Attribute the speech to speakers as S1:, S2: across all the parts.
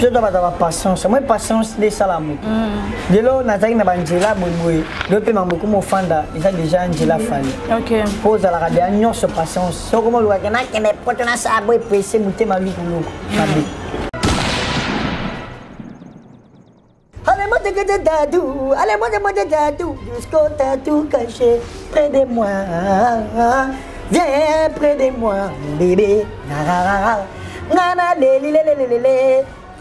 S1: Je dois avoir patience. Moi, patience, c'est ça la moto. De là, Nathalie n'a pas Angela, boui. Le paiement beaucoup m'offanda. Il a déjà Angela Fali.
S2: Ok.
S1: Pose à la radio, non, sur patience. C'est comme le Wagana qui n'est pas de ça, boui, pressé, mouté ma vie pour nous. Allez, moi de dadou, jusqu'au tatou caché près de moi. Viens près de moi, mon bébé. Nana, lé.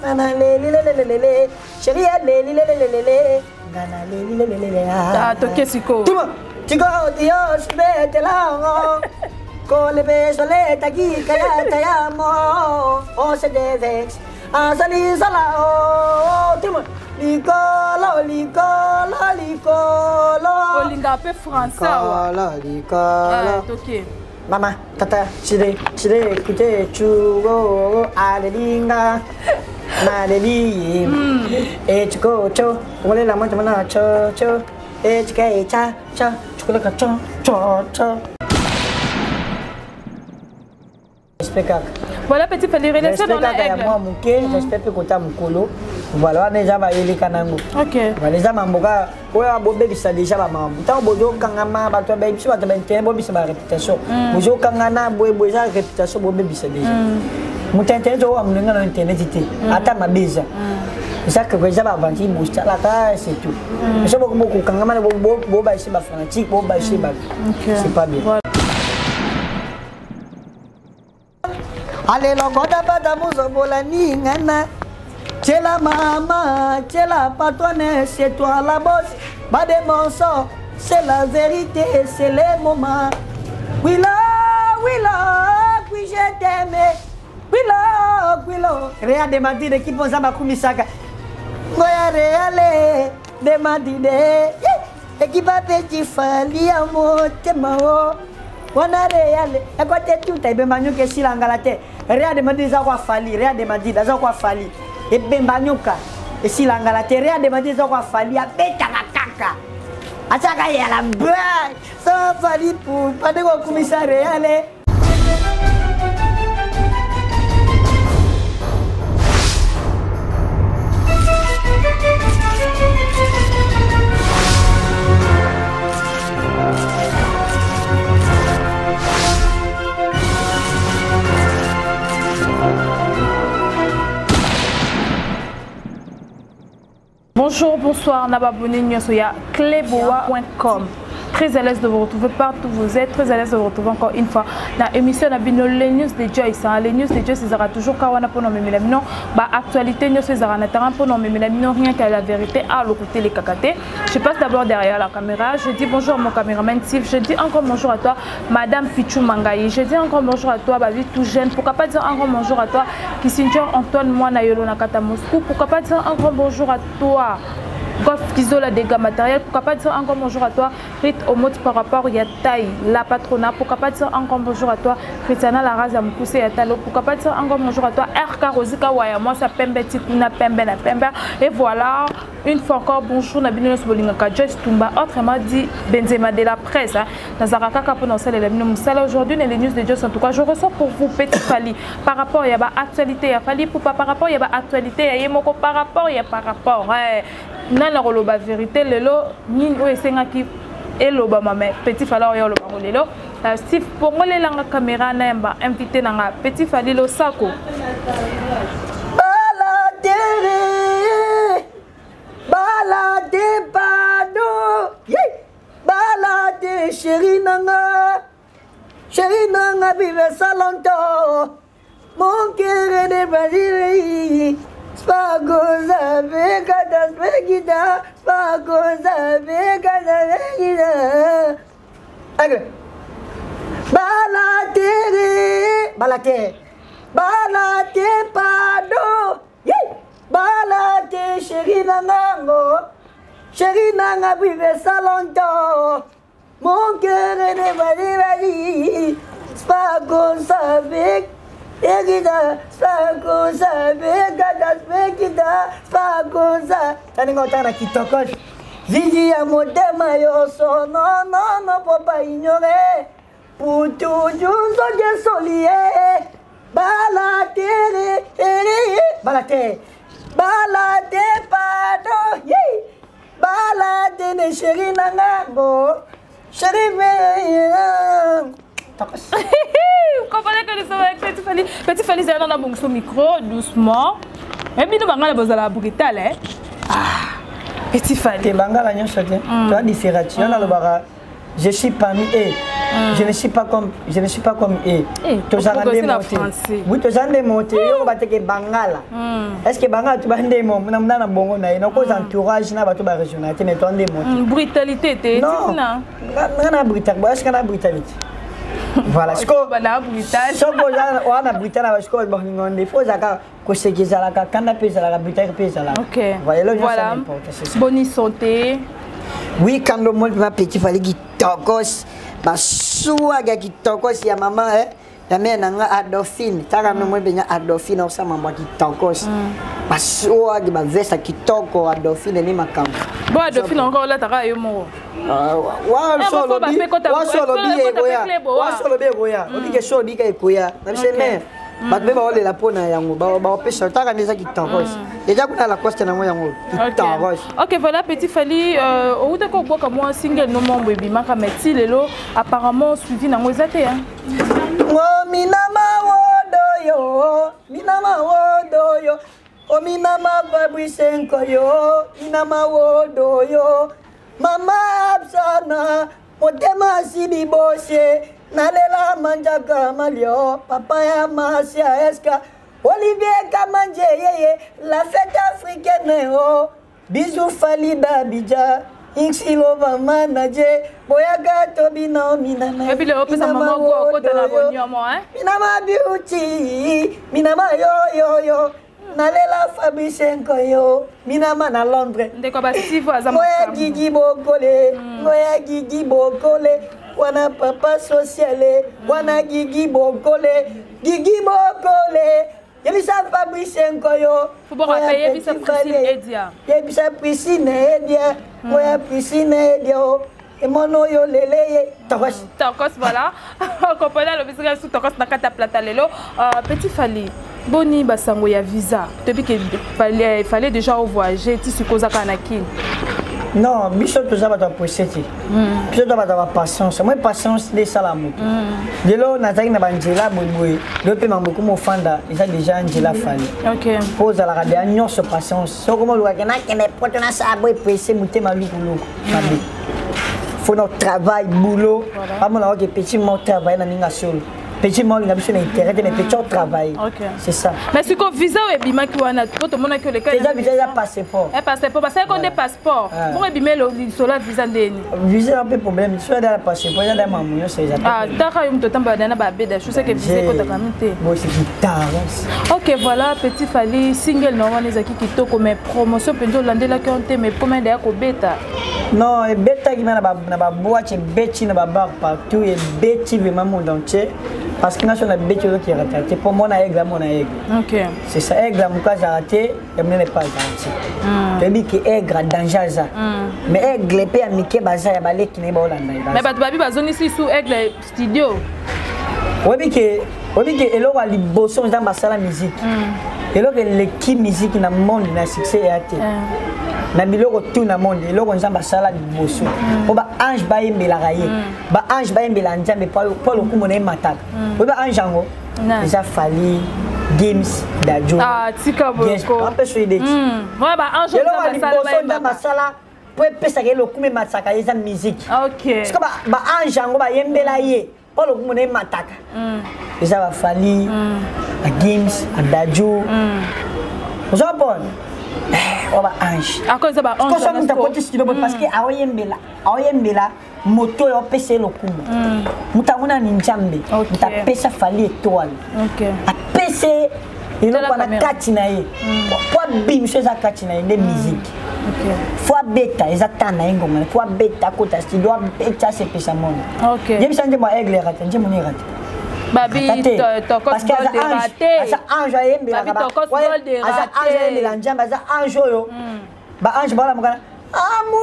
S1: Nana, lé. Chérie, lé. Nana, lé.
S2: Ah, toqué Siko.
S1: Tout le monde. Chico, Dios, vete là. Con le beso, le tagui, kaya, amo. On se dévexe. En sali, sala, tout le monde. Licolo.
S2: Olinga peu français.
S1: Licolo.
S2: Toqué.
S1: Mama, tata, chile, écoutez, chugo, adelinga, madeli, et chugo, on est la moitié maintenant, cho, et cha, chocolat, cho.
S2: Voilà, petit Fali, relation dans la aigle.
S1: J'espère que tu as mon colo. Voilà, on est déjà les canangos.
S2: Ok.
S1: Voilà, les amamboka, ouais, bobé, ça déjà la maman. Tant bojo kangama, bateau baby, tu vas te maintenir, bobby, c'est ma réputation. Bojo kangana, boy, ça réputation, bobé, c'est déjà. Mon internet, on a un internet, attends ma bise. C'est ça que j'ai pas vendu, bouge la taille, c'est tout. Mais c'est beaucoup kangama, boba, c'est ma fanatique, boba, c'est pas bien. Allez, l'engoda badamuzo bolani ngana. C'est la maman, c'est la patronne, c'est toi la bosse. Pas de mensonges, c'est la vérité, c'est les moments. Oui, je t'aime. Oui, Réa de Madide qui pose à ma kumisaka. Moya réale de Madide. Et qui va petit fali à mon temao. Wana réale. Et quand tu es tout, tu es si l'angalate. Réa de Madide, ça va fali. Réa de Madide, ça va fali. Et Bembanyuka, et si l'angalateria de Madrid va fallir à Betaka. Ataka ya la blague, ça va fallir pour pas de commissariat.
S2: Bonjour, bonsoir, Nababouné Nyosoya, cleboa.com. Très à l'aise de vous retrouver partout où vous êtes, très à l'aise de vous retrouver encore une fois dans l'émission Nabino, les news de Joyce. Les news de Joyce, ils auront toujours Kawana pour nommer Mélamino. Actualité, nous ils auront un pour nommer Mélamino, rien qu'à la vérité, à l'côté les cacatés. Je passe d'abord derrière la caméra. Je dis bonjour à mon caméraman Steve. Je dis encore bonjour à toi, Madame Pichou Mangaï. Je dis encore bonjour à toi, Babi tout jeune. Pourquoi pas dire encore bonjour à toi, Kissinger Antoine Moana Yolo Nakata Moscou. Pourquoi pas dire encore bonjour à toi, Goff Kizola dégâts matériels. Pourquoi pas dire encore bonjour à toi, Rit Omot par rapport à Taï, la patronat. Pourquoi pas dire encore bonjour à toi, Christiana la race à Moukousé Yatalo. Pourquoi pas dire encore bonjour à toi, RK Rosika Waya, moi ça pembe tikuna pembe na pembe. Et voilà, une fois encore bonjour Nabino Bolingaka Joyce Tumba, autrement dit Benzema de la presse. Nazaraka Kapononsel et Lamino Moussala. Aujourd'hui, les news de Joyce en tout cas, je ressens pour vous petit Fali par rapport à l'actualité, à Fali pour par rapport à l'actualité, à Yemoko par rapport na la vérité lelo ni o esenga ki eloba mame petit Fali yo loba lelo Steve pongole langa caméra na mba invité nanga petit Fali lo sako balade bado balade chéri nanga vive salonto mon cœur de Brésil. Spagoza vegada svegida, spagoza vegada vegida. Agre. Balate pado. Balate chéri nanga vive salonto. Mon cœur est de spagoza vegada. Egida, spagoza, vegada, vegida, spagoza. Tani ngotana kitokos. Zizi ya modema yoso, non, faut pas ignorer. Pour toujours, je solier.
S1: balate balate balate pardon balate ne chéri nango chéri
S2: vous comprenez que nous sommes avec Petit Fally. Petit Fally, c'est un bon micro, doucement. Et puis nous avons besoin de la brutale, hein. Petit Fally.
S1: Bangala nyonso te. Tu as différencié. On a le bara. Je suis parmi eux. Je ne suis pas comme eux. Tu as monté. Oui, tu as monté. On va te que Bangala. Est-ce que Bangala tu vas ande mon na bongo na ino cause entourage na bato ba régional mais tu ande monté.
S2: Brutalité te.
S1: Non. Na brutalité. Est-ce que na brutalité? Voilà, ce qu'on
S2: a brutal.
S1: Ce qu'on a brutal parce que on des fois ça que c'est que ça la quand on pèse la brutal pèse là.
S2: OK.
S1: Voilà.
S2: Bonne santé.
S1: Oui, quand le monde va Petit Fally qui tokos, ba suaga qui tokos ya maman hein. Ya mère nanga Adolphine, tara no mo benya Adolphine osa mamba qui tokos. Ba suaga ba vesta qui toko Adolphine ni makamba.
S2: Bon Adolphine encore là tara yo mo.
S1: Wa solo bi goya. On dit que solo bi ka ekoya. Na bise mère. Ba beba ole la pona yango ba pesa tara neza qui tokos. Déjà kuna la coste na mo yango qui tokos.
S2: OK, voilà Petit Fally au de ko comme moi single no mombo ebimaka meti lelo apparemment suivi na ngo ezate hein.
S1: Minama wodoyo, o minama babuisenko yo, minama wodoyo, mama absana, motema sibi boshe, nalela manjaka malio, papa ya masia eska, Olivier Kamanje yeye, la fête africaine oh, bisous Fally d'Abidjan. Inxilo manager boyaga tobina minama.
S2: Et puis le opesa maman go kota na bonyo mo hein.
S1: Minama beauty, minama yo. Nalela Fabrice Nkoyo, minama na Londres.
S2: Ndeko ba Steve azama.
S1: Moya gigi bokole, wana papa sociale, wana gigi bokole. Yebisa Fabrice Nkoyo.
S2: Faut pas payer bisa Priscille Edia.
S1: Yebisa Priscille Edia. Moya Priscille Edia. Et mon oyo lele tokos.
S2: Tokos voilà. Comprenez le biscuit sous tokos na kata plata lelo. Petit Fally. Boni basango ya visa. Depuis que fallait déjà voyager ti sukozaka na kin.
S1: Non, biso to zaba to poseti. Biso to ba patience. Moi patience de salamu. Delo na zaki na banjela boy. Le pe mambuku mo fanda, isa déjà Angela Fally.
S2: OK.
S1: Pose la rabia nyonso patience. So comme lo ka na kene poto na sa boy pese mutema lukulu. Faut notre travail boulot. Pas mon que petit mon travail na ninga solo. Petit monde n'a besoin d'intérêt mais petit travail. C'est ça.
S2: Mais ce que visa et bima qui wana tout le monde que le cas.
S1: Déjà passeport.
S2: Un passeport parce qu'on des passeports. Pour bima le sola visa ndeni.
S1: Visa un peu problème, soit dans le passeport, il y a des mamouilles, c'est ça.
S2: Ah, t'as eu tout temps badana ba beda, je sais que visa ko takamite.
S1: Bon, c'est guitare.
S2: OK, voilà Petit Fally single no wana ezaki kitoko mais promotion pendo landela ki on te mais combien d'ailleurs ko beta.
S1: Non, et beta qui na ba boîte, beti na ba bar partout et beti vraiment monde entier. Parce que nous avons des bêtises qui sont ratées. Pour moi, on a aigle, on a aigle. C'est ça, aigle, mon cas, j'ai raté, et je n'ai pas raté. Je dis que aigle a danger. Mais aigle, il y a Mickey Baza, il y a Balé qui n'est pas là.
S2: Mais tu vas zone ici sous aigle studio.
S1: Oui, mais que l'eau a les bossons dans la musique. Et là, l'équipe musique dans le monde, il a succès et a été. Na biloko tout na monde eloko nzamba sala liboso po ba ange ba yembela raye ba ange ba yembela nzambe po lokumo na mataka po ba ange ngo déjà Fally Games Dajo
S2: tika boko
S1: un peu sur idée
S2: ouais ba ange
S1: nzamba sala po pesa ke lokumo mataka eza musique
S2: OK
S1: parce que ba ange ngo ba yembela ye po lokumo na mataka déjà ba Fally Games Dajo Japon oba ange
S2: à cause ba ange
S1: parce que aoyembela moto yo pese lokumu mutanguna ni njambe mutapesa Fally étoile apese iloko na kati na ye po bimso eza kati na ye de musique faut beta eza tana ngoma faut beta kota studio beta se pesa monde yebisa nje mo aigle rate nje mo ni rate
S2: Babi tokos gol de raté.
S1: Asa ange ayembela
S2: Babi tokos gol de raté.
S1: Asa ange ayembela njamba asa ange yo. Ba ange bala mukana. Amour.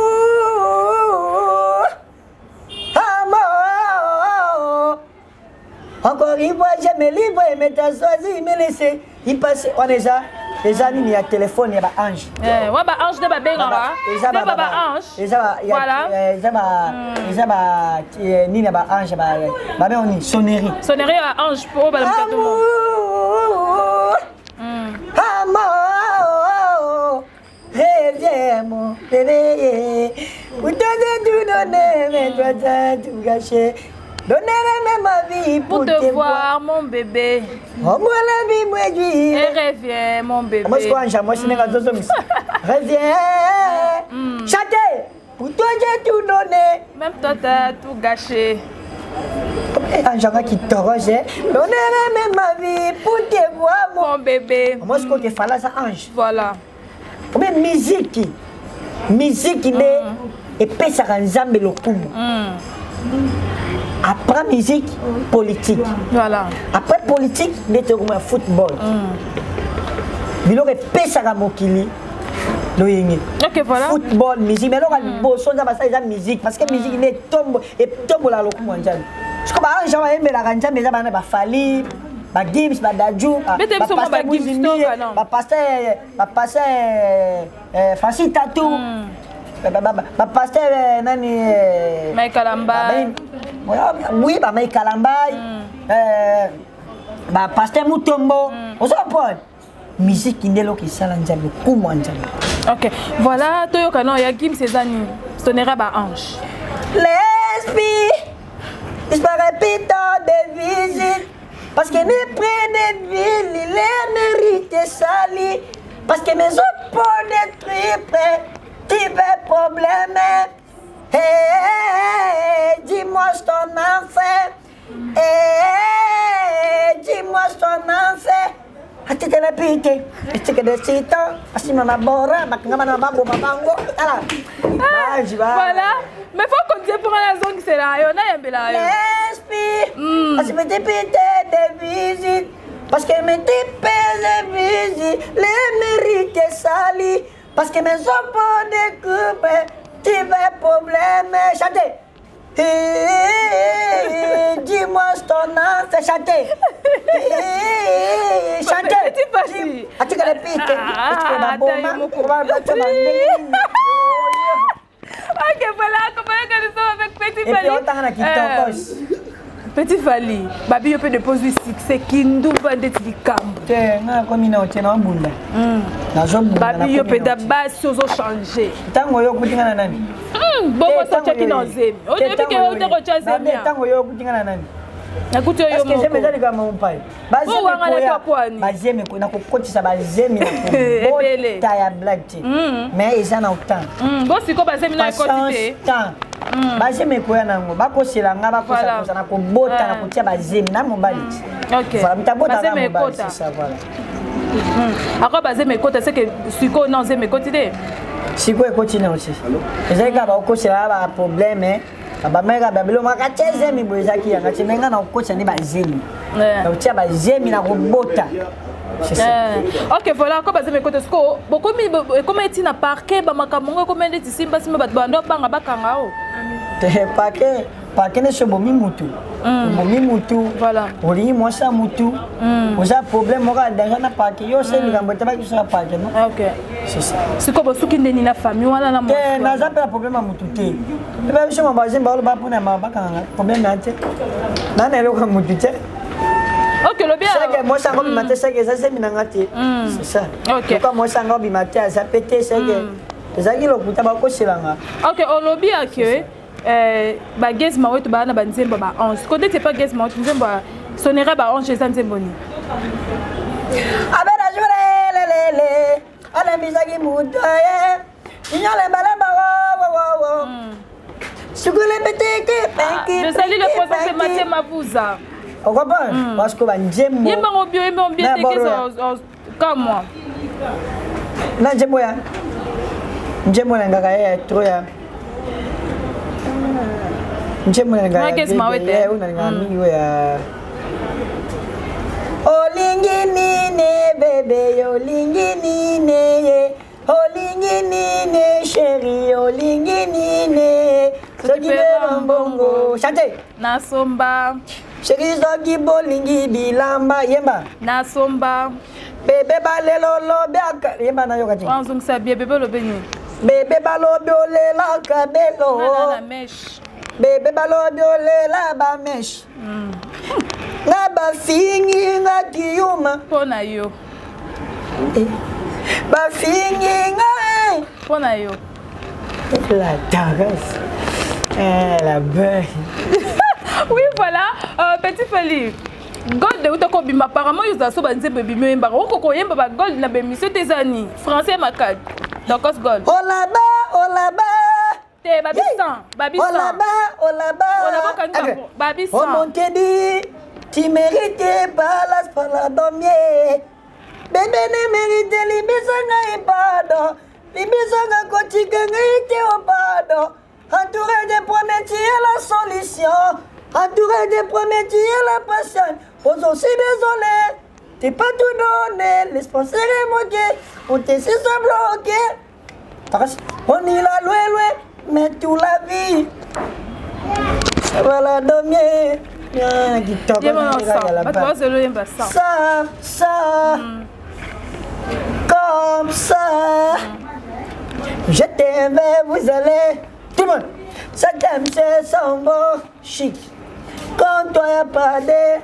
S1: Encore une fois, je me livre et me t'as choisi, me laisser. Il passe, on est ça. Les amis, il y a téléphone, il y a ange.
S2: Ouais, bah ange de babé, non? Bah ange. Voilà.
S1: Ni na ba ange, bah on y sonnerie.
S2: Sonnerie à ange pour bah
S1: amour, reviens mon bébé. Pour te donner, mais toi t'as tout gâché. Donne-moi ma vie pour te voir,
S2: mon bébé.
S1: Oh, moi la vie, moi dis.
S2: Et reviens, mon bébé.
S1: Moi, je crois moi, je suis reviens. Chantez. Pour toi, j'ai tout donné.
S2: Même toi, t'as tout gâché.
S1: Un genre qui t'orage. Donne-moi ma vie pour te voir,
S2: mon bébé.
S1: Moi, je crois que fallait ça, ange.
S2: Voilà.
S1: Mais musique. Musique, il est. Et puis, ça rend jamais le coup. Après musique, politique.
S2: Voilà.
S1: Après politique, il est un football. Il aurait pêché à Mokili.
S2: Ok, voilà.
S1: Football, musique. Mais là, on a la musique. Parce que la musique est tombe et tombe là, le coup mondial. Je crois que j'ai aimé la ranja, mais j'ai Fali, Gims, Dajou, passer Facile Tatou. Pasteur nani
S2: Michael Ambai.
S1: Oui, Michael Ambai. Pasteur Mutombo. On s'en prend. Musique qui n'est là qui s'alange le coup mondial.
S2: Ok, voilà, Toyo Kano, il y a Kim Cézanne, sonnerait ba ange.
S1: L'esprit disparaît pitant des visites. Parce que mes près des villes, il est mérité sali. Parce que mes autres pour détruire près. Problème, dis-moi ton enfer, dis-moi ton enfer. Hati te lepite, que de sito, asi mama bora, bakngama babu mabango,
S2: voilà, mais faut qu'on dise pour la zone c'est là, on a un bel
S1: l'esprit, asi me dépite de visite, parce que me dépite de visite, les mérites sali. Parce que mes enfants découpent, tu veux problème, chantez. Dis-moi ton nom, fais chanter. Chantez. As-tu qu'à le piquer?
S2: Ok, voilà, comment nous sommes avec Petit Fally.
S1: Et puis on t'a qui t'en
S2: Petit Fally, Babi yo peut déposer succès Kindu bandit di camp.
S1: Na communauté na bunda.
S2: Babi yo peut d'abord sozo changer.
S1: Tango yo kutingana nani?
S2: Bon ça check in zemi. O depuis que o te rocha zemi.
S1: Tango yo kutingana nani?
S2: Nakuti yo
S1: mo. Est-ce que c'est mezali kama mpai? Bazemi ko na kokotisa bazemi na ko. Ta ya black tea. Mais ils en ont autant.
S2: Bon siko bazemi na quantité.
S1: Bazemi ko ya nango bakosela nga bakosa na ko bota na kotia bazemi na mobali.
S2: OK.
S1: Voilà, mutabota na mobali, c'est ça voilà.
S2: Ako bazemi ko c'est que siko non zemi quantité.
S1: Siko e continue aussi. Ezali ka ba okosela ba problème. Abameka babilo makacheze mibwezaki yanga chimenga na ukocha ni bazemi. Na utia bazemi na robota.
S2: OK voilà ko bazemi ko tesko beaucoup comme eti na parquet ba makamongo comme eti simba simba bat bando banga bakanga o.
S1: Te parquet ne shobo mi mutu. Bomi mutu.
S2: Voilà.
S1: Oli mo sa mutu. Oza problème mo ka danga na parquet yo se likambo te ba ki sa parquet non.
S2: OK.
S1: C'est ça.
S2: Siko bosuki ndeni na famille wala na mo.
S1: Na za pe problème mutu te. Eba biso mo bazemi ba lo ba pona ma bakanga problème na te. Na na lo ka mutu te.
S2: OK, le bien.
S1: C'est que moi ça ngobi matin c'est que ça c'est minangati. C'est ça.
S2: OK.
S1: Quand moi ça ngobi matin ça pété c'est que ça qui le kuta ba ko silanga.
S2: OK, on lobby que ba guest ma wetu ba na ba nzemba ba 11. Côté c'est pas guest ma wetu nzemba sonera ba 11 chez Nzemboni.
S1: Abera jure le ala misaki mutoye. Inyale bala ba wo. Sukule beteke penki.
S2: Je salue le professeur Mathieu Mabouza.
S1: On comprend parce que ba nzembo.
S2: Yemba ngobio yemba bien teke comme moi.
S1: Na nzembo ya. Nzembo na ngaka ya trop ya. Nzembo na ngaka.
S2: Magesi mawete.
S1: Una ngami ya. Olingi nine bébé olingi nine. Olingi nine chérie olingi nine. Soki be bongo. Chantez.
S2: Na somba.
S1: Chéri zoki bolingi bilamba yemba.
S2: Na somba.
S1: Bébé balelo lobe aka yemba na yoka ting.
S2: Anzung sa bébé lobe ni.
S1: Bébé balobe olela kabelo.
S2: Na mèche.
S1: Bébé balobe olela ba mèche. Na ba fingi nga kiyuma.
S2: Pona yo.
S1: Ba fingi nga.
S2: Pona yo.
S1: La tagasse. La belle.
S2: Oui, voilà. Petit Feli. Gold de Utako Bima. Apparemment, ils ont sauvé un peu de Bima. Oko Yemba Gold na Monsieur Tezani. Français Macad. Donc, Gold.
S1: Oh là-bas, oh là-bas.
S2: T'es Babissan. Babissan.
S1: Oh là-bas, oh là-bas.
S2: Oh là-bas, Babissan.
S1: Oh mon Teddy. Tu méritais pas la dormier. Bébé ne méritait l'ibisanga et pardon. L'ibisanga kotikanga était au pardon. Entouré des promesses, tu es la solution. Entouré des promesses, tu es la passion. On est aussi désolé. T'es pas tout donné. L'espoir serait moqué. On t'est si bloqué. On y l'a loué, mais tout la vie. Ça va la dormir. Ça, comme ça. Je t'aime, vous allez. Tout le monde. Ça t'aime, c'est son beau chic. Quand toi y'a pas de.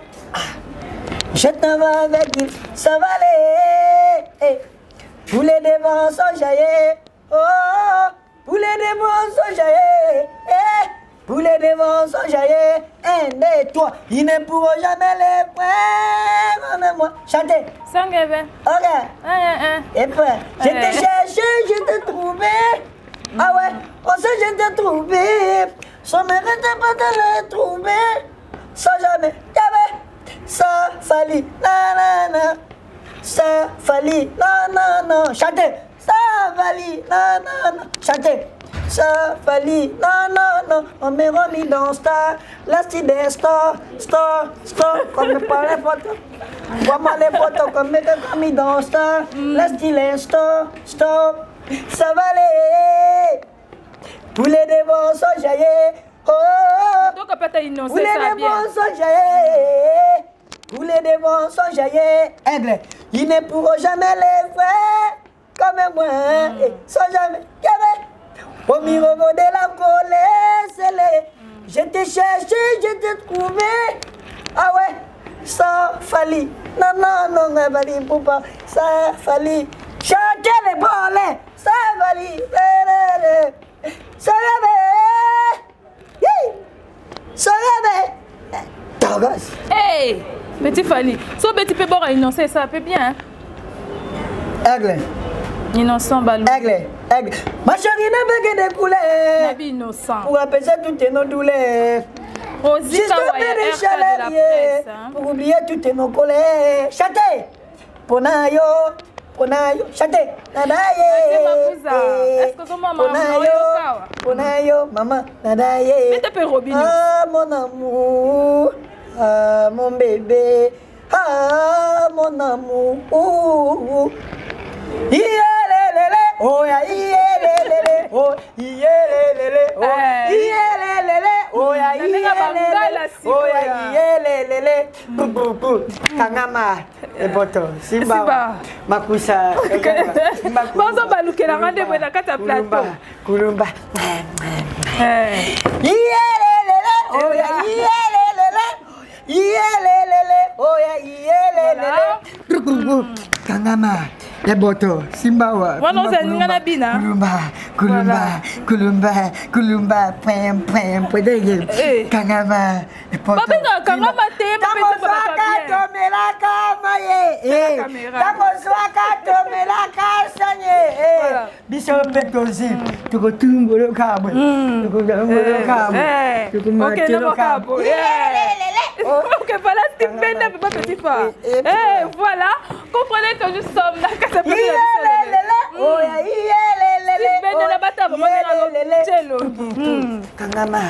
S1: Je t'en vais avec lui. Ça va aller. Tous les devants sont jaillés. Oh, tous les devants sont jaillés. Tous les devants sont jaillés. Un et toi, ils ne pourront jamais les prendre. Moi, chantez.
S2: Sangeve.
S1: Ok. Et puis, je t'ai cherché, je t'ai trouvé. Ah ouais, on sait je t'ai trouvé. Ça mérite pas de le trouver. Ça jamais, jamais. Ça fallait, nanana. Ça fallait, nanana. Chantez. Ça fallait, nanana. Chantez. Ça fallait, nanana. On m'est remis dans Star. La style Star. Comme me parle les photos. Vois-moi les photos comme me mis dans Star. La style Star. Ça va aller. Tous les démons sont jaillés. Oh,
S2: donc après innocent,
S1: tous les démons sont jaillés. Tous les démons sont jaillés. Aigle, ils ne pourront jamais les faire comme moi. Sans jamais. Au miroir de la colère, je t'ai cherché, je t'ai trouvé. Ah ouais, ça fallait. Non, pas. Ça fallait. Chantez les bolets. Ça fallait. Ça Tagasse.
S2: Hey, petit Fali. So petit peu bon innocent, ça peut bien.
S1: Aigle.
S2: Innocent balou.
S1: Aigle. Ma chérie n'a pas que des couleurs.
S2: Nabi innocent.
S1: Pour apaiser toutes nos douleurs.
S2: Rosie Kawaya, RK de la presse.
S1: Pour oublier toutes nos colères. Chantez. Ponayo. Chantez. Nadaye.
S2: Est-ce que maman
S1: Ponayo, maman. Nadaye.
S2: Mettez peu Robin.
S1: Ah, mon amour. Ah, mon bébé. Ah, mon amour. Iyelelele, oh ya iyelelele, oh iyelelele, oh iyelelele, oh ya iyelelele, oh ya iyelelele. Kangama, eboto, Simba, Makusa,
S2: Bonzo balukela rande bwe na kata plateau.
S1: Kulumba. Iyelelele, oh ya iyelelele, oh ya iyelelele. Kangama. Eboto, Simbawa.
S2: Wana uzaningana bina.
S1: Kulumba, pem, Kangama. Eboto.
S2: Babinga kangama tema pete
S1: baba tomelaka maye. Tamo swaka tomelaka sanye. Biso petozi. Tuko tumbolo kabo.
S2: Ok, non kabo. Ok, voilà, c'est bien, petit frère. Voilà, comprenez que nous sommes là.
S1: Kangama.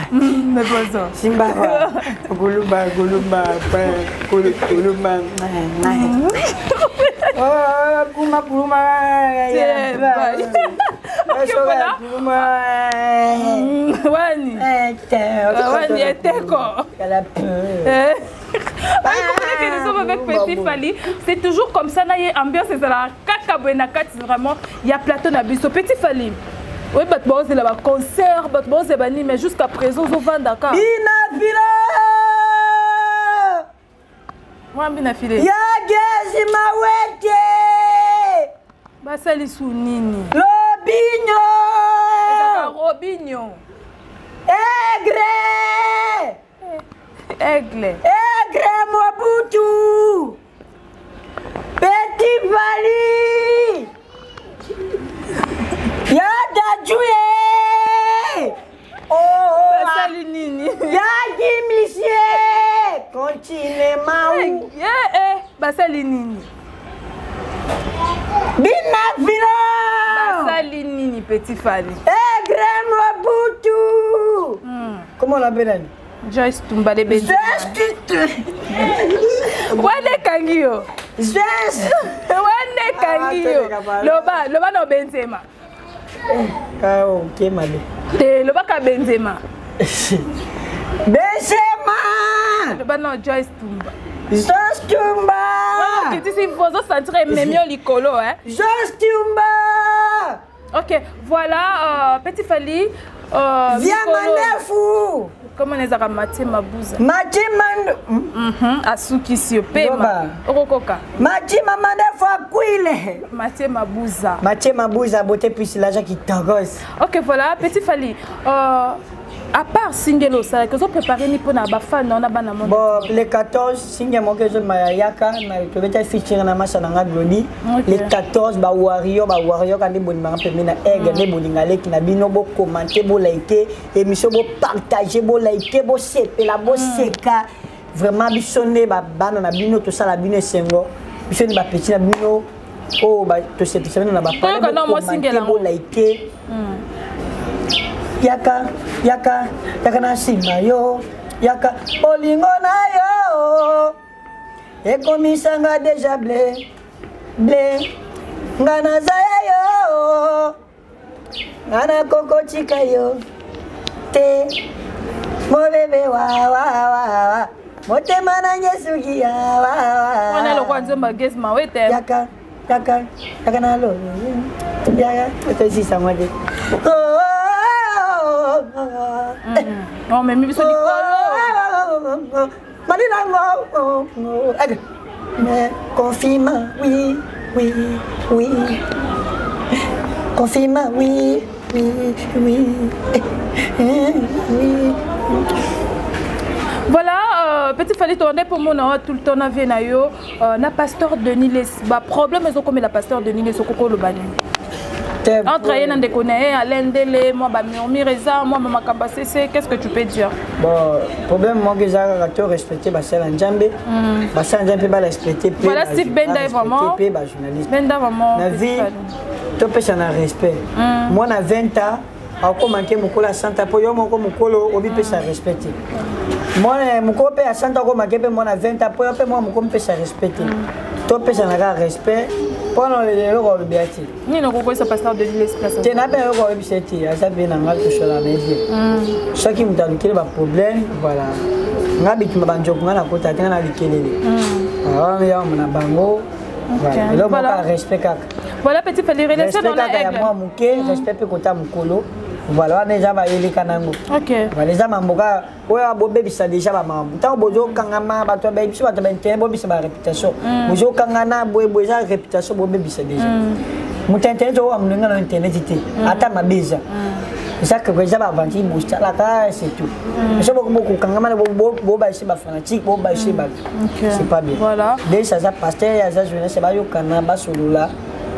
S1: Simba. Gulumba. Oh, kuma.
S2: Wani eteko. Vous comprenez que nous sommes avec Petit Fally. C'est toujours comme ça, il y a ambiance, c'est la caca, vraiment, il y a plateau Nabiso. Petit Fally. Oui, c'est là concert, mais jusqu'à présent, ils vont Dakar.
S1: Binafila!
S2: Moi, Binafila.
S1: Yagezi mawete!
S2: Basali Sounini.
S1: Robinho!
S2: Robinho.
S1: Aigre!
S2: Aigle.
S1: Aigre Mobutu! Petit Fally! Yada Joué! Oh!
S2: Basali Nini.
S1: Yagi Monsieur! Continuez,
S2: Basali Nini.
S1: Binafila!
S2: Basali Nini, Petit Fally.
S1: Aigre Mobutu! Comment on l'appelle?
S2: Joyce Tumba de Benzema. Wane Kangio. Wane Kangio. Loba no Benzema.
S1: Ok, madame.
S2: Loba ka Benzema.
S1: Benzema!
S2: Loba no Joyce Tumba.
S1: Joyce Tumba!
S2: Tu sais, il faut se sentir même licolo, hein?
S1: Joyce Tumba!
S2: Ok, voilà, Petit Fally.
S1: Viens Manefou!
S2: Comment on les a Mathieu Mabouza?
S1: Mathieu Mandou.
S2: Asuki Siopema. Okoka.
S1: Mathieu Manefou Akwile.
S2: Mathieu Mabouza.
S1: Mathieu Mabouza, beauté plus l'argent qui t'engage.
S2: Ok, voilà, Petit Fally. À part Singelo, ça que vous préparez ni pour na bafan on a banamon. Bon,
S1: les 14 Singemo que je mayaka, mais que vais feature na masa na Glody. Les 14 ba warrior quand des bonima pemena egg des boningale qui na bino bo commenter, bo liker, émission bo partager, bo liker, bo sepe la bo seka. Vraiment bisonné ba bana na bino tout ça la bino sengo. Bisonné ba petit na bino. Oh ba to sepe ça na ba parler bo liker. Yaka na sima yo, yaka olingo na yo. Ekomisanga deja blé, ngana zaya yo, ngana koko chika yo, te, mo bebe wa, motema na nyesugi ya wa.
S2: Wana lo kwanza mbagezi mawete.
S1: Yaka na lo, yaka, oto sisa mwade.
S2: Non, mais je suis
S1: mais confirme, oui. Confirme, oui.
S2: Voilà, Petit Fally tourner pour mon tout le temps na Vienayo, na pasteur Denis Les problème ils ont comme la pasteur Denis Les Sokoko le bani. Entre Ayen Ndekone, Alain Dele, moi Bamiomi Reza, moi Mama Kambasese, qu'est-ce que tu peux dire?
S1: Bon, problème moi que j'ai respecté Bassel Ndjambe. Bassel Ndjambe va respecter.
S2: Voilà Steve Benda vraiment.
S1: Journaliste.
S2: Benda vraiment.
S1: La vie, tu peux s'en respect. Moi na 20 ans, a commenté mon col à Santa Poyo, mon colo, au peut s'en respecter. Moi mon copé à Santa Poyo, moi na 20 ans, moi mon copé s'en respecter. Tu peux s'en respect. Pendant les euros de Béati.
S2: Ni ne comprend pas pasteur de l'île place.
S1: Tu n'as pas un euro de Béati, ça vient dans la touche la maison. Chaque qui me donne quel problème, voilà. N'habite ma banjo pour la côte à terre avec elle. Alors, il y a un bango. Voilà, respect.
S2: Voilà, Petit Fally, relation dans la règle.
S1: Moi, mon quai, respect pour côté mon colo. Voilà, les gens vont y aller canango.
S2: Ok.
S1: Les gens vont ouais, bébé, ça déjà va maman. Tant bozo kangama, bateau baby, ça va te maintenir, bébé, c'est ma réputation. Bozo kangana, bozo, ça réputation, bébé, c'est déjà. Mon internet, on me donne internet, attends ma bise. Ça que les gens vont vendre, boost la case, c'est tout. Je sais beaucoup kangama, bobo, c'est ma fanatique, bobo, c'est pas bien.
S2: Voilà.
S1: Dès ça, ça passe, il y a ça, je ne sais pas, yo kanaba, solola,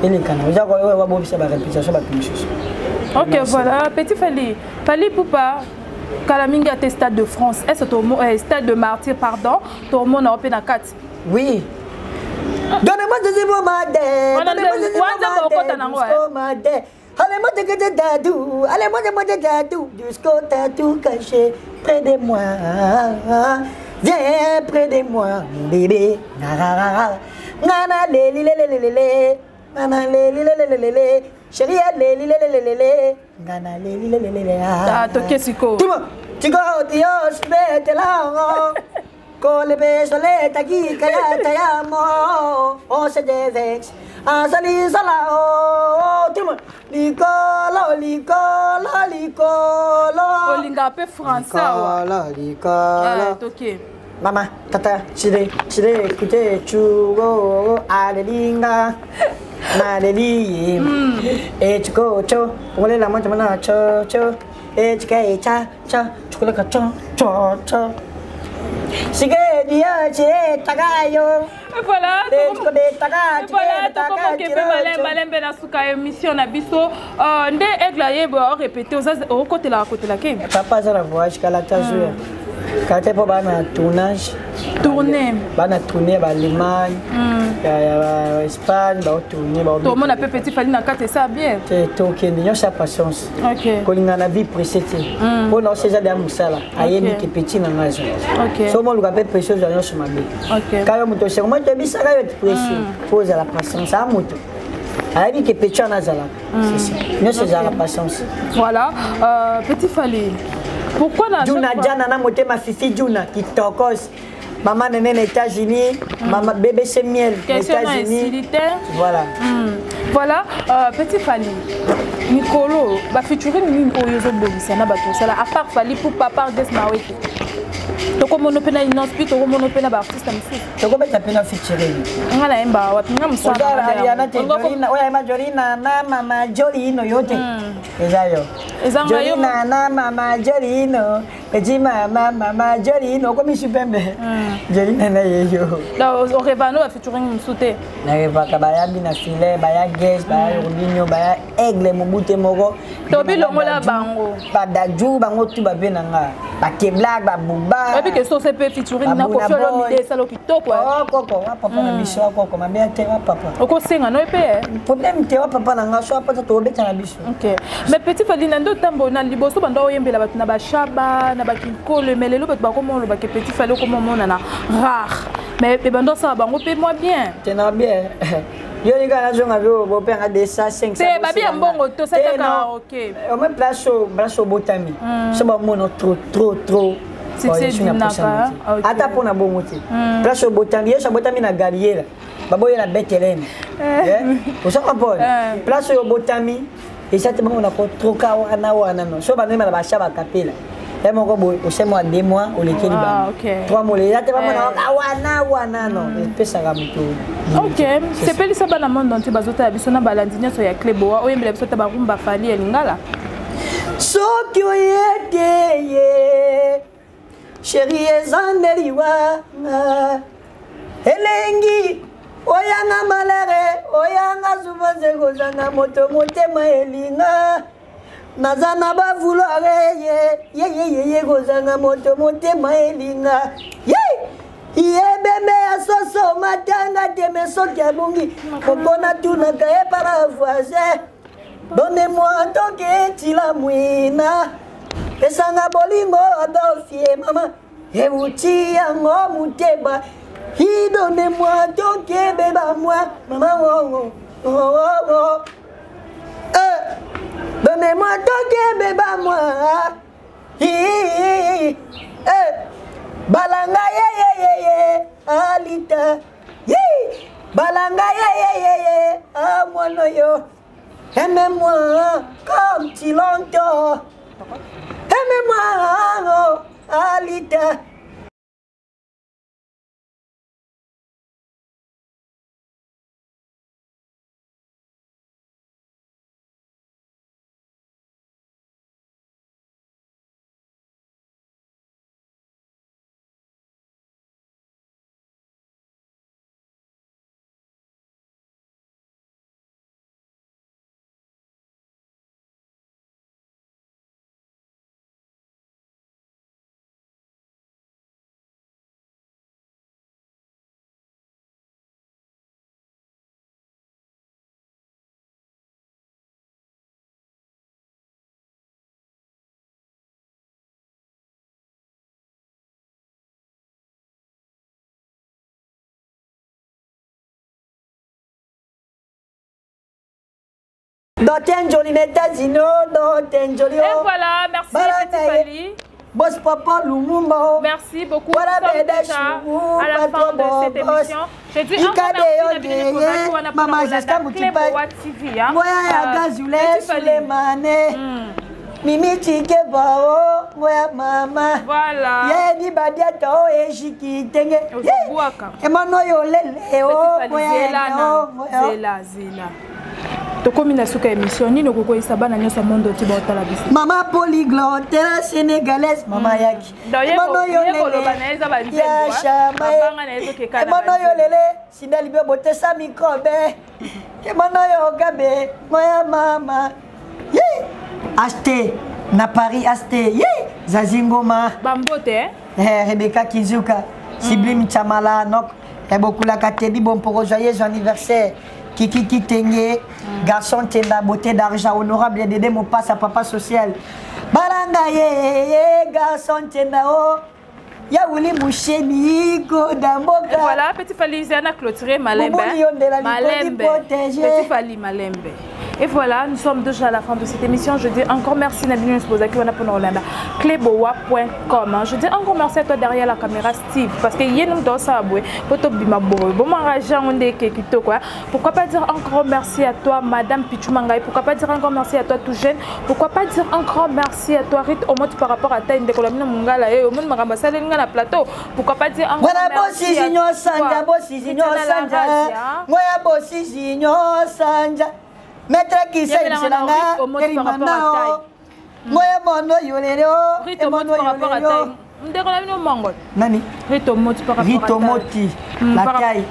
S1: et les canaux. Vous avez bébé, c'est ma réputation, pas une chose.
S2: Ok, voilà, Petit Fally. Fally Poupa, Kalaminga à Stade de France. Est-ce que Stade de Martyr, pardon, tout le monde a open à 4?
S1: Oui. Donnez-moi des moments allez-moi de dadou, jusqu'au tatou caché près de moi. Viens près de moi, mon bébé. Nana lé. Nana lé. Chérie, lé. Nana lé.
S2: Ah, Tokyo Siko.
S1: Tigo, Dios, vete là. Colebe sole taki kaya tayamo. On se dévexe. Asali salao. Tout le monde. Licolo, licolo, licolo.
S2: Olinga peu français.
S1: Licolo.
S2: Ok.
S1: Mama, tata, chile, écoutez, chugo, alelinga, maleli, et chuko, cho, on est la moitié maintenant, cho, et chike, cha, chocolate, cho. Sige, dia, che, tagayo.
S2: Voilà, malembe na suka émission na biso nde egla yeba répéter au côté la
S1: papa ça la voyage kala tazo quand pour bana tournage bana tourner ba Allemagne ya Espagne ba tourner ba
S2: tout le monde a peu petit fali na kate ça bien
S1: to kenyo sa patience
S2: OK
S1: ko linga na vie précédé pour non c'est déjà musala ayeni ki petit na ngazo
S2: OK
S1: so mo luka pe précieux ya nyonso mabe
S2: OK
S1: quand mo to se mo to bisaka yo précieux pose la patience à moto ayebi ki petit na zala c'est ça nyonso za la patience
S2: voilà petit fali pourquoi na
S1: Juna jana na motema fifi Juna kitokos maman nene aux États-Unis maman bébé c'est miel aux États-Unis voilà
S2: voilà petit Fali Nicolo ba featuring ni oyozo bobisa na bato sala à part Fali pour papa des mawete to ko mono pena inspire to ko mono pena ba artiste msi
S1: to ko beta pena featuring
S2: ngala emba watinga musana
S1: ya Jorina oya Jorina na mama Jorino yote ezayo Jorina na mama Jorino eji mama Jorino ko mi supembe Jorina na yeyo
S2: da o revano ba featuring msute
S1: na reva ka ba ya bina filet ba ya guest ba ya Robinho ba ya aigle mobute moko
S2: to bilongo la bango
S1: ba daju bango tu ba benanga ba keblag ba buba
S2: et puis que so se peut featuring na ko felo mi de salo kitoko
S1: oh koko wa papa na biso koko ma bien te wa papa
S2: oko senga no pe
S1: problème te wa papa na nga so papa to beta na biso
S2: OK mais petit Fali na ndo tambo na liboso bando oyembela batu na ba shaba na ba kikolo mais lelo batu ba komo lo ba ke petit Fali ko mona na rare mais bando ça bango pe moi bien
S1: te na bien yo ni kana zonga bo penga de ça 500
S2: c'est babi mbongo to c'est karaoké
S1: au même place botami so ba mono trop
S2: c'est du naka
S1: ata pona bongo te place botami yo botami na galiera baboye na Bethlehem o ça comprendre place botami et ça te bango na ko trop ka wana no so ba nema na ba shaba kapela et mon robot au 5 mois 2 mois au lequel il va 3 mois là tu vas wana non et ça va
S2: OK c'est pas ça dans le monde entier bazota bisona balandinyo so ya Kleboa oyembela bisota ba rumba Fali elingala
S1: soki oyete ye chérie ezandeliwa elengi oyanga malere oyanga subanze kozanga moto motema elinga nazana ba vouloir ye kozanga moto motema elinga yebembe ya soso matanga teme soki abungi kokona tunaka ye para voisin donnez-moi toke tila mwina pesanga bolingo adolfie mama euti yango muteba donnez-moi toke beba moi mama donnez-moi toke beba moi balanga ye alita balanga ye amono yo aime-moi comme si longtemps aime-moi alita Dans Tenjoli, États-Unis, dans Tenjoli.
S2: Et voilà, merci Fali.
S1: Boss Papa Lumumba.
S2: Merci beaucoup. Nous sommes déjà à la fin de cette émission. Je dis encore merci à
S1: Maman Jessica Moutipa. Moya Gazule Sulemane. Mimi Chike Bao, Moya Mama.
S2: Voilà.
S1: Yedi Badia Tao et Jiki Tenge. Et Mano Yolele.
S2: Zela, Zela. Tokominasuka émission ni nokoko isabana nyosa mondo tiba otala bisa.
S1: Mama polyglotte la sénégalaise mama yaki.
S2: Mano yolele. Ya
S1: shama. Mano yolele sindali be bote sa microbe. Mano yogabe moya mama. Acheté na Paris acheté. Zazingoma.
S2: Bambote.
S1: Rebecca Kizuka. Sublime Chamala nok. Et beaucoup la Katebi bon pour joyeux anniversaire. Kiki Kitenge, garçon tenda beauté d'argent honorable et Dédé mon passe à papa social. Balanga ye garçon tenda oh. Yaouli Moucheni Godamboka.
S2: Et voilà, petit Faliziana clôturé Malembe. Malembe. Petit Fali Malembe. Et voilà, nous sommes déjà à la fin de cette émission. Je dis encore merci Nabinu Sbozaki Wanapon Orlanda. Cleboa.com. Je dis encore merci à toi derrière la caméra Steve. Parce que Yenom Dosa Aboué, Poto Bimaboro, Bomaraja Onde Kekito quoi. Pourquoi pas dire encore merci à toi Madame Pichumangai. Pourquoi pas dire encore merci à toi tout jeune. Pourquoi pas dire encore merci à toi Rit Omot par rapport à ta Indekolamina Mungala et Omon Marambasale na plateau. Pourquoi pas dire encore merci à toi.
S1: Sanja, Bossi Signor Sanja. Moya Bossi Signor Sanja. Maître qui s'est Selanga, Erimana, Moya Mono Yolero,
S2: Rito Moti par rapport à taille. Ndekolamino Mangol.
S1: Nani?
S2: Rito Moti par rapport à taille.
S1: Rito Moti, la taille.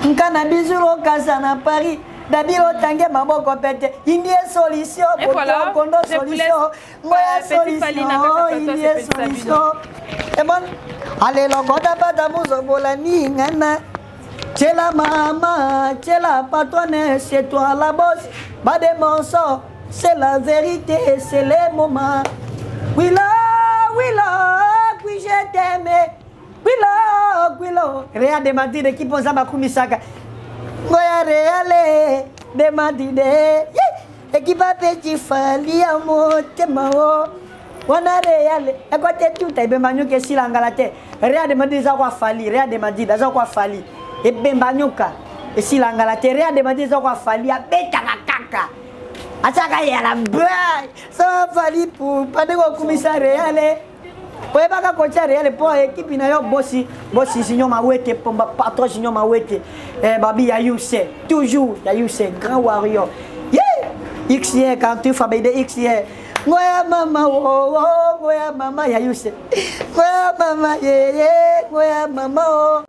S1: Nkana Bizuro Kazana Paris. Dabiro Tangue Maboko Pete, Indie solution, Kondo solution, Moya solution, Indie solution. Et bon, allez, l'ongoda Badamuzo Bolani, Nana. C'est la maman, c'est la patronne, c'est toi la bosse. Pas de mensonges, c'est la vérité, c'est les moments. Oui, je t'aime. Oui, Réa de Madide qui pose à ma kumisaka. Moya Réale de Madide. Et qui va petit fali à mon temao. Wana Réale. Et quand tu es tout, tu es bien que si l'angalate. Réa de Madide, ça va fali. Réa de Madide, ça va fali. Et Bembanyoka, et si l'angala terre de Madide, ça va fallir à Betaka. À Saka la baille, ça va fallir pour pas de commissaire réel. Pour pas qu'on réel pour l'équipe, il y a bossi, signor Mawete, pour patron signor Mawete, Babi Yayouse, toujours Yayouse, grand warrior. XY, quand tu fais des XY. Moya mama, moya mama Yayouse. Moya mama, moya mama.